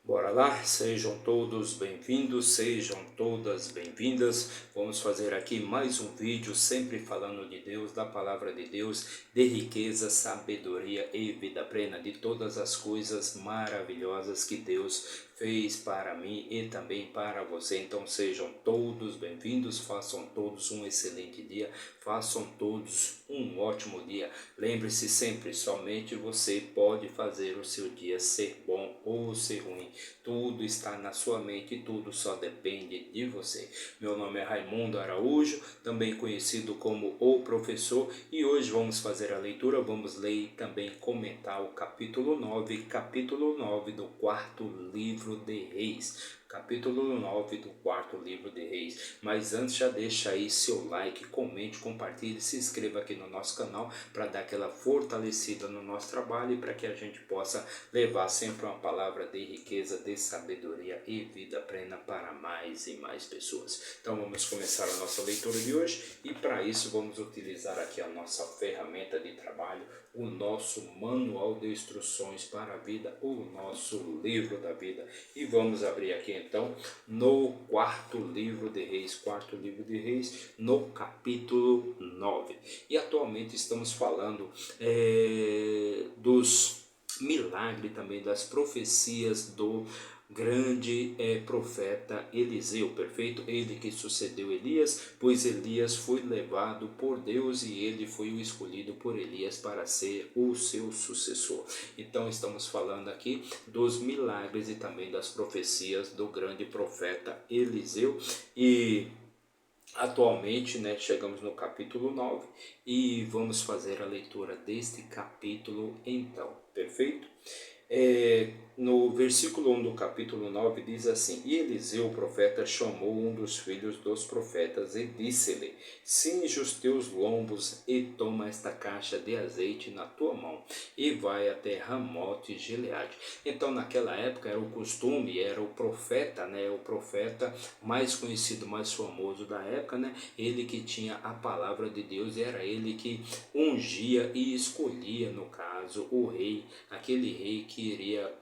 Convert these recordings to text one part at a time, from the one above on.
Bora lá, sejam todos bem-vindos, sejam todas bem-vindas. Vamos fazer aqui mais um vídeo, sempre falando de Deus, da palavra de Deus, de riqueza, sabedoria e vida plena, de todas as coisas maravilhosas que Deus fez para mim e também para você. Então sejam todos bem-vindos, façam todos um excelente dia, façam todos um ótimo dia. Lembre-se sempre, somente você pode fazer o seu dia ser bom ou ser ruim. Tudo está na sua mente e tudo só depende de você. Meu nome é Raimundo Araújo, também conhecido como O Professor, e hoje vamos fazer a leitura, vamos ler e também comentar o capítulo 9 do quarto livro de Reis. Capítulo 9 do quarto livro de Reis. Mas antes, já deixa aí seu like, comente, compartilhe, se inscreva aqui no nosso canal para dar aquela fortalecida no nosso trabalho e para que a gente possa levar sempre uma palavra de riqueza, de sabedoria e vida plena para mais e mais pessoas. Então vamos começar a nossa leitura de hoje e para isso vamos utilizar aqui a nossa ferramenta de trabalho, o nosso manual de instruções para a vida, o nosso livro da vida. E vamos abrir aqui então no quarto livro de Reis, no capítulo 9. E atualmente estamos falando dos milagres também, das profecias do grande profeta Eliseu, perfeito? Ele que sucedeu Elias, pois Elias foi levado por Deus e ele foi o escolhido por Elias para ser o seu sucessor. Então estamos falando aqui dos milagres e também das profecias do grande profeta Eliseu. E atualmente, chegamos no capítulo 9 e vamos fazer a leitura deste capítulo então, perfeito? No versículo 1 do capítulo 9 diz assim: E Eliseu, o profeta, chamou um dos filhos dos profetas e disse-lhe: Cinge os teus lombos e toma esta caixa de azeite na tua mão e vai até Ramote Gileade. Então naquela época era o costume, era o profeta, o profeta mais conhecido, mais famoso da época, ele que tinha a palavra de Deus, era ele que ungia e escolhia, no caso, o rei, aquele rei que iria,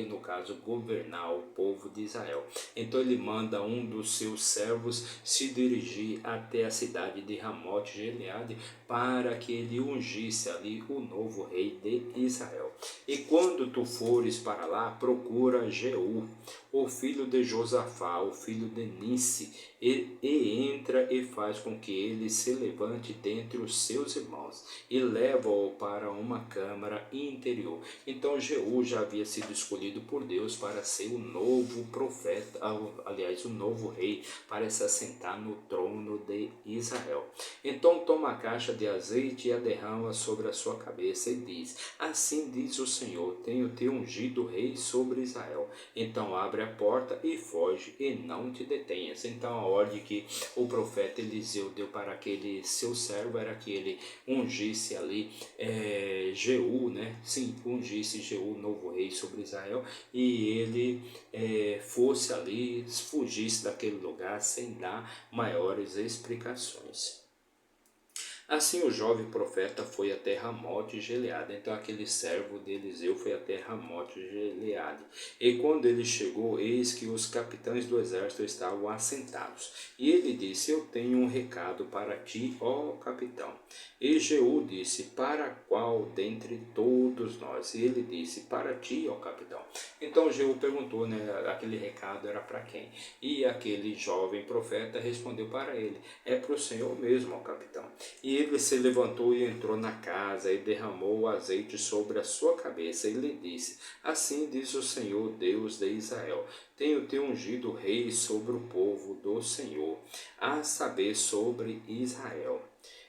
no caso, governar o povo de Israel. Então ele manda um dos seus servos se dirigir até a cidade de Ramote Gileade para que ele ungisse ali o novo rei de Israel. E quando tu fores para lá, procura Jeú, o filho de Josafá, o filho de Nissi, e entra e faz com que ele se levante dentre os seus irmãos e leva-o para uma câmara interior. Então Jeú já havia sido escolhido por Deus para ser o novo profeta, aliás, o novo rei, para se assentar no trono de Israel. Então toma a caixa de azeite e a derrama sobre a sua cabeça e diz: Assim diz o Senhor, tenho te ungido rei sobre Israel. Então abre a porta e foge e não te detenhas. Então a ordem que o profeta Eliseu deu para aquele seu servo era que ele ungisse ali Jeú, sim, ungisse Jeú, novo rei sobre Israel, e ele fosse ali, fugisse daquele lugar sem dar maiores explicações. Assim o jovem profeta foi até Ramote Gileade. Então aquele servo de Eliseu foi até Ramote Gileade. E quando ele chegou, eis que os capitães do exército estavam assentados. E ele disse: Eu tenho um recado para ti, ó capitão. E Jeú disse: Para qual dentre todos nós? E ele disse: Para ti, ó capitão. Então Jeú perguntou, aquele recado era para quem? E aquele jovem profeta respondeu para ele: É para o Senhor mesmo, ó capitão. E ele se levantou e entrou na casa e derramou o azeite sobre a sua cabeça e lhe disse: Assim diz o Senhor, Deus de Israel: Tenho te ungido rei sobre o povo do Senhor, a saber, sobre Israel.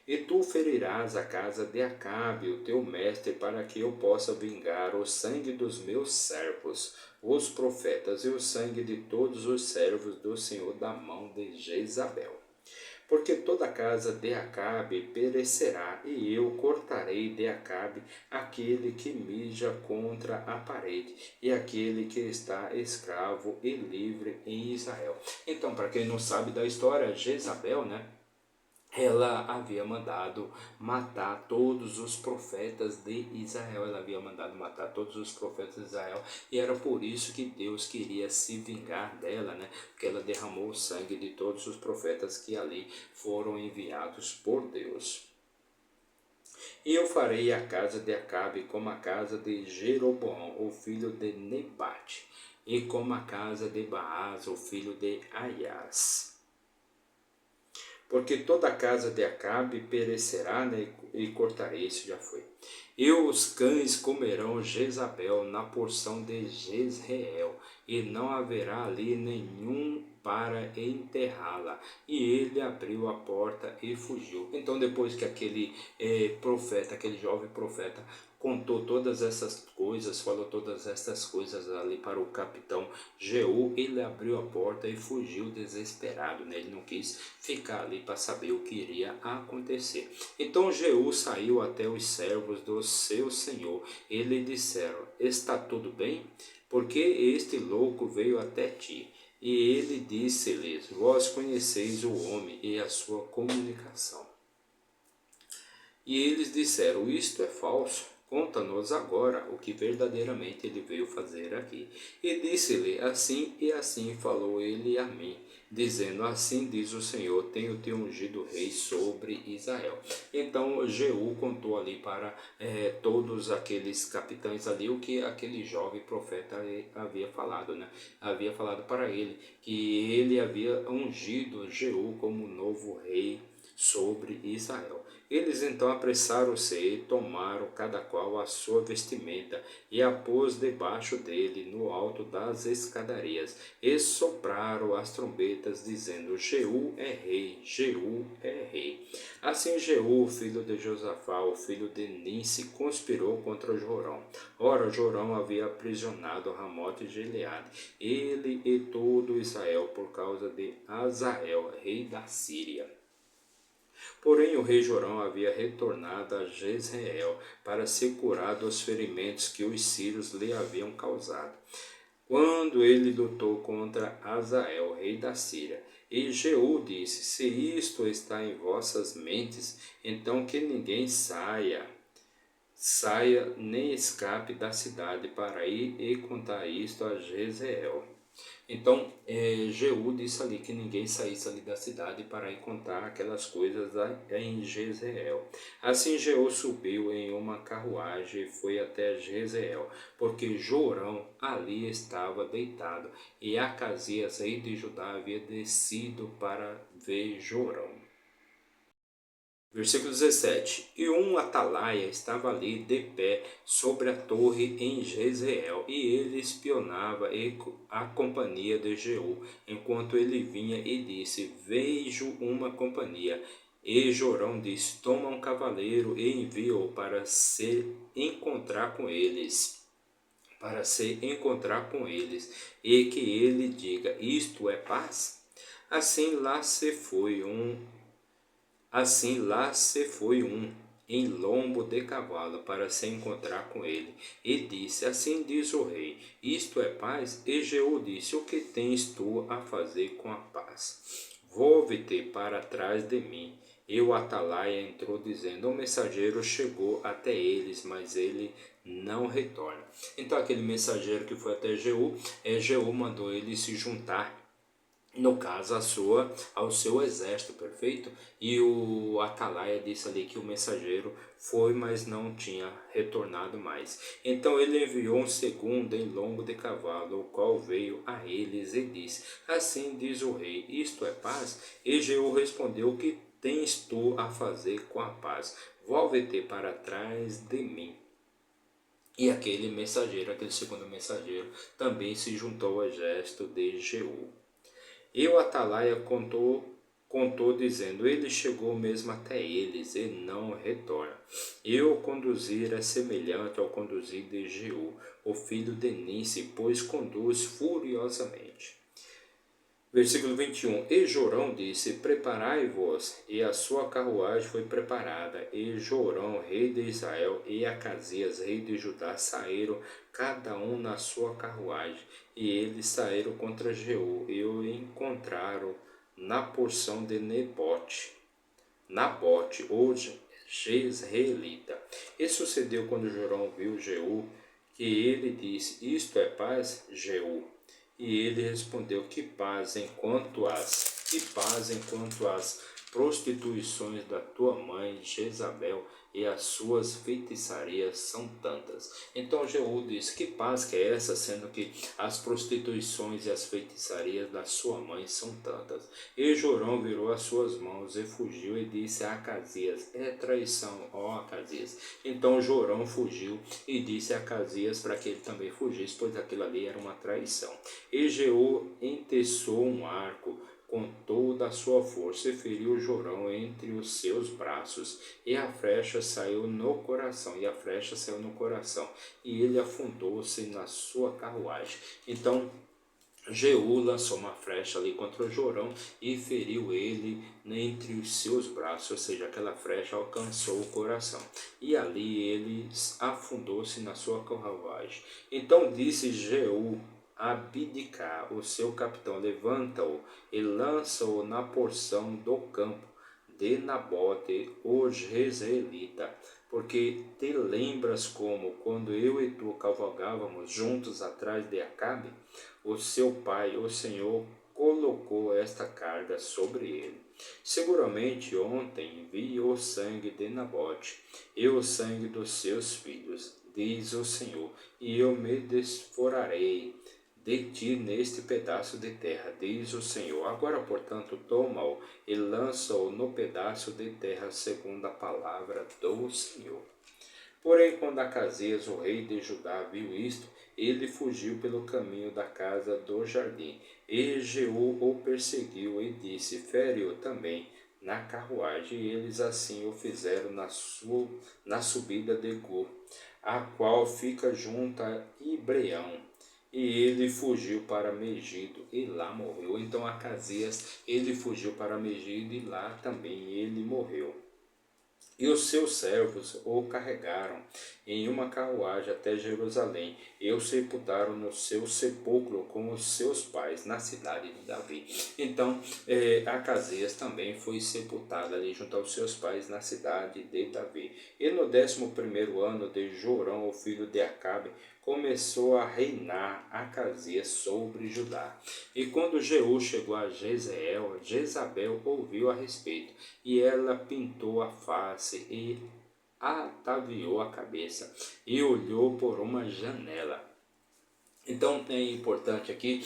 E tu ferirás a casa de Acabe, o teu mestre, para que eu possa vingar o sangue dos meus servos, os profetas, e o sangue de todos os servos do Senhor da mão de Jezabel. Porque toda a casa de Acabe perecerá, e eu cortarei de Acabe aquele que mija contra a parede, e aquele que está escravo e livre em Israel. Então, para quem não sabe da história, Jezabel, ela havia mandado matar todos os profetas de Israel. Ela havia mandado matar todos os profetas de Israel. E era por isso que Deus queria se vingar dela, né? Porque ela derramou o sangue de todos os profetas que ali foram enviados por Deus. E eu farei a casa de Acabe como a casa de Jeroboão, o filho de Nebate, e como a casa de Baás, o filho de Aias. Porque toda a casa de Acabe perecerá, né, e cortarei, isso já foi. E os cães comerão Jezabel na porção de Jezreel, e não haverá ali nenhum para enterrá-la. E ele abriu a porta e fugiu. Então, depois que aquele profeta, aquele jovem profeta, contou todas essas coisas, falou todas essas coisas ali para o capitão Jeú, ele abriu a porta e fugiu desesperado, né? Ele não quis ficar ali para saber o que iria acontecer. Então Jeú saiu até os servos do seu senhor e lhe disseram: está tudo bem? Porque este louco veio até ti. E ele disse-lhes: vós conheceis o homem e a sua comunicação. E eles disseram: isto é falso. Conta-nos agora o que verdadeiramente ele veio fazer aqui. E disse-lhe: assim e assim falou ele a mim, dizendo: assim diz o Senhor, tenho-te ungido rei sobre Israel. Então Jeú contou ali para todos aqueles capitães ali o que aquele jovem profeta havia falado, né? Havia falado para ele que ele havia ungido Jeú como novo rei sobre Israel. Eles então apressaram-se e tomaram cada qual a sua vestimenta e a pôs debaixo dele no alto das escadarias e sopraram as trombetas dizendo: Jeú é rei, Jeú é rei. Assim Jeú, filho de Josafá, o filho de Ninsi, conspirou contra Jorão. Ora, Jorão havia aprisionado Ramote de Gileade, ele e todo Israel, por causa de Azael, rei da Síria. Porém o rei Jorão havia retornado a Jezreel para se curar dos ferimentos que os sírios lhe haviam causado, quando ele lutou contra Azael, rei da Síria. E Jeú disse: se isto está em vossas mentes, então que ninguém saia nem escape da cidade para ir e contar isto a Jezreel. Então, Jeú disse ali que ninguém saísse ali da cidade para ir contar aquelas coisas em Jezreel. Assim Jeú subiu em uma carruagem e foi até Jezreel, porque Jorão ali estava deitado, e Acasias, rei de Judá, havia descido para ver Jorão. Versículo 17. E um atalaia estava ali de pé sobre a torre em Jezreel, e ele espionava a companhia de Jeú, enquanto ele vinha, e disse: vejo uma companhia. E Jorão disse: toma um cavaleiro e envia-o para se encontrar com eles. E que ele diga: isto é paz? Assim lá se foi um em lombo de cavalo para se encontrar com ele, e disse: assim diz o rei, isto é paz? E Jeú disse: o que tens tu a fazer com a paz? Volve-te para trás de mim. E o atalaia entrou dizendo: o mensageiro chegou até eles, mas ele não retorna. Então aquele mensageiro que foi até Jeú, Jeú mandou ele se juntar, no caso ao seu exército, perfeito? E o atalaia disse ali que o mensageiro foi, mas não tinha retornado mais. Então ele enviou um segundo em lombo de cavalo, o qual veio a eles e disse: assim diz o rei, isto é paz? E Jeú respondeu: o que tens tu a fazer com a paz? Volve-te para trás de mim. E aquele segundo mensageiro, também se juntou ao exército de Jeú. E o atalaia contou dizendo: ele chegou mesmo até eles e não retorna. E o conduzir é semelhante ao conduzir de Jeú, o filho de Ninsi, pois conduz furiosamente. Versículo 21. E Jorão disse: preparai-vos. E a sua carruagem foi preparada. E Jorão, rei de Israel, e Acasias, rei de Judá, saíram cada um na sua carruagem. E eles saíram contra Jeú e o encontraram na porção de Nebote, Nabote, o Jezreelita. E sucedeu quando Jorão viu Jeú, que ele disse: Isto é paz, Jeú? E ele respondeu: que paz enquanto as prostituições da tua mãe Jezabel e as suas feitiçarias são tantas. Então Jeú disse: que paz que é essa, sendo que as prostituições e as feitiçarias da sua mãe são tantas? E Jorão virou as suas mãos e fugiu e disse a Acasias: é traição, ó Acasias. Então Jorão fugiu e disse a Acasias para que ele também fugisse, pois aquilo ali era uma traição. E Jeú enteçou um arco com toda a sua força e feriu Jorão entre os seus braços, e a flecha saiu no coração, e ele afundou-se na sua carruagem. Então Jeú lançou uma flecha ali contra Jorão e feriu ele entre os seus braços, ou seja, aquela flecha alcançou o coração. E ali ele afundou-se na sua carruagem. Então disse Jeú a Abidcar, o seu capitão: levanta-o e lança-o na porção do campo de Nabote, o Jezreelita, porque te lembras como, quando eu e tu cavalgávamos juntos atrás de Acabe, o seu pai, o Senhor, colocou esta carga sobre ele. Seguramente ontem vi o sangue de Nabote e o sangue dos seus filhos, diz o Senhor, e eu me desforarei de ti neste pedaço de terra, diz o Senhor. Agora, portanto, toma-o e lança-o no pedaço de terra, segundo a palavra do Senhor. Porém, quando Acasias, o rei de Judá, viu isto, ele fugiu pelo caminho da casa do jardim. E Jeú o perseguiu e disse: fere-o também na carruagem. E eles assim o fizeram na subida de Gur, a qual fica junto a Ibreão. E ele fugiu para Megido e lá morreu. Então Acasias, ele fugiu para Megido e lá também ele morreu. E os seus servos o carregaram em uma carruagem até Jerusalém e o sepultaram no seu sepulcro com os seus pais, na cidade de Davi. Então, Acasias também foi sepultado ali junto aos seus pais, na cidade de Davi. E no 11º ano de Jorão, o filho de Acabe, começou a reinar Acasias sobre Judá. E quando Jeú chegou a Jezreel, Jezabel ouviu a respeito, e ela pintou a face e ataviou a cabeça, e olhou por uma janela. Então é importante aqui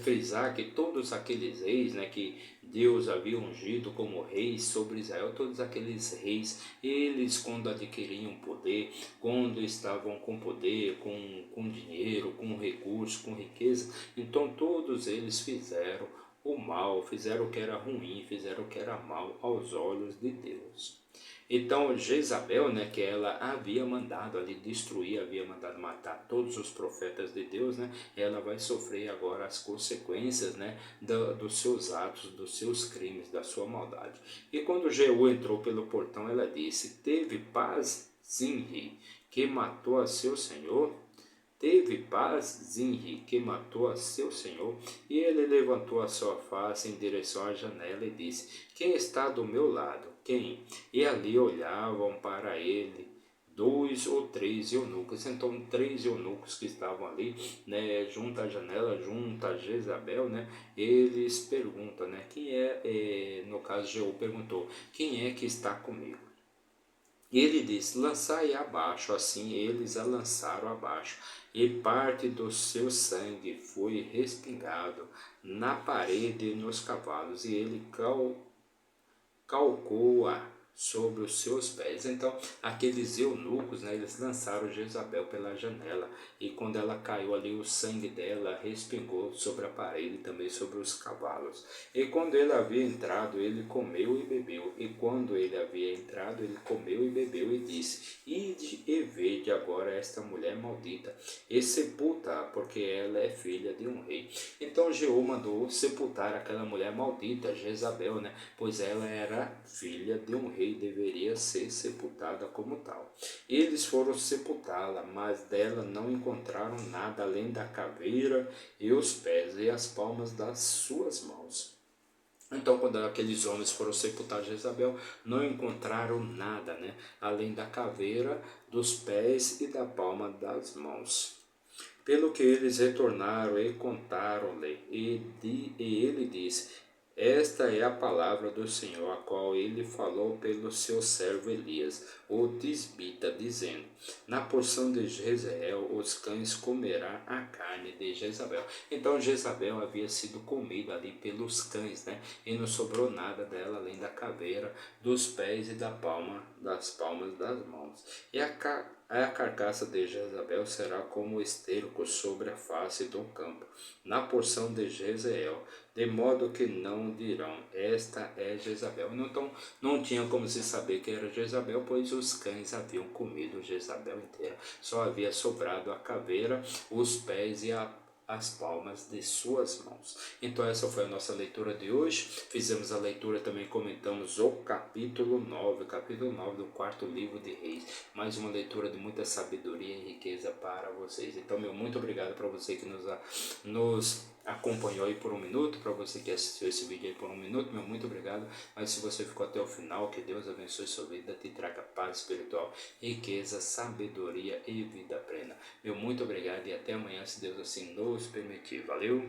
frisar que todos aqueles reis, né, que Deus havia ungido como reis sobre Israel, todos aqueles reis, eles quando adquiriam poder, quando estavam com poder, com dinheiro, com recursos, com riqueza, então todos eles fizeram o mal, fizeram o que era ruim, fizeram o que era mal aos olhos de Deus. Então Jezabel, né, que ela havia mandado ali destruir, havia mandado matar todos os profetas de Deus, né, ela vai sofrer agora as consequências, né, dos seus atos, dos seus crimes, da sua maldade. E quando Jeú entrou pelo portão, ela disse: teve paz Zinri, que matou a seu senhor? Teve paz Zinri, que matou a seu senhor? E ele levantou a sua face em direção à janela e disse: quem está do meu lado? Quem? E ali olhavam para ele 2 ou 3 eunucos. Então 3 eunucos que estavam ali, né, junto à janela, junto a Jezabel, né, eles perguntam, né, quem no caso Jeú perguntou: quem é que está comigo? E ele disse: lançai abaixo. Assim eles a lançaram abaixo, e parte do seu sangue foi respingado na parede e nos cavalos, e ele calcou-a sobre os seus pés. Então aqueles eunucos, né, eles lançaram Jezabel pela janela, e quando ela caiu ali, o sangue dela respingou sobre a parede e também sobre os cavalos. E quando ele havia entrado, ele comeu e bebeu. E quando ele havia entrado, ele comeu e bebeu, e disse: ide e vede agora esta mulher maldita, e sepulta-a, porque ela é filha de um rei. Então Jeú mandou sepultar aquela mulher maldita, Jezabel, né, pois ela era filha de um rei, deveria ser sepultada como tal. Eles foram sepultá-la, mas dela não encontraram nada além da caveira e os pés e as palmas das suas mãos. Então, quando aqueles homens foram sepultar Jezabel, não encontraram nada, né? Além da caveira, dos pés e da palma das mãos. Pelo que eles retornaram e contaram-lhe, e ele disse: Esta é a palavra do Senhor, a qual ele falou pelo seu servo Elias, o tisbita, dizendo: Na porção de Jezreel os cães comerão a carne de Jezabel. Então Jezabel havia sido comida ali pelos cães, né? E não sobrou nada dela além da caveira, dos pés e das palmas das mãos. E a carcaça de Jezabel será como esterco sobre a face do campo, na porção de Jezreel, de modo que não dirão, esta é Jezabel. Então não tinha como se saber que era Jezabel, pois os cães haviam comido Jezabel inteira. Só havia sobrado a caveira, os pés e as palmas de suas mãos. Então essa foi a nossa leitura de hoje. Fizemos a leitura, também comentamos o capítulo 9 do quarto livro de Reis. Mais uma leitura de muita sabedoria e riqueza para vocês. Então, meu muito obrigado para você que nos acompanhou aí por um minuto, para você que assistiu esse vídeo aí por um minuto, meu muito obrigado. Mas se você ficou até o final, que Deus abençoe sua vida, te traga paz espiritual, riqueza, sabedoria e vida plena. Meu muito obrigado e até amanhã, se Deus assim nos permitir. Valeu!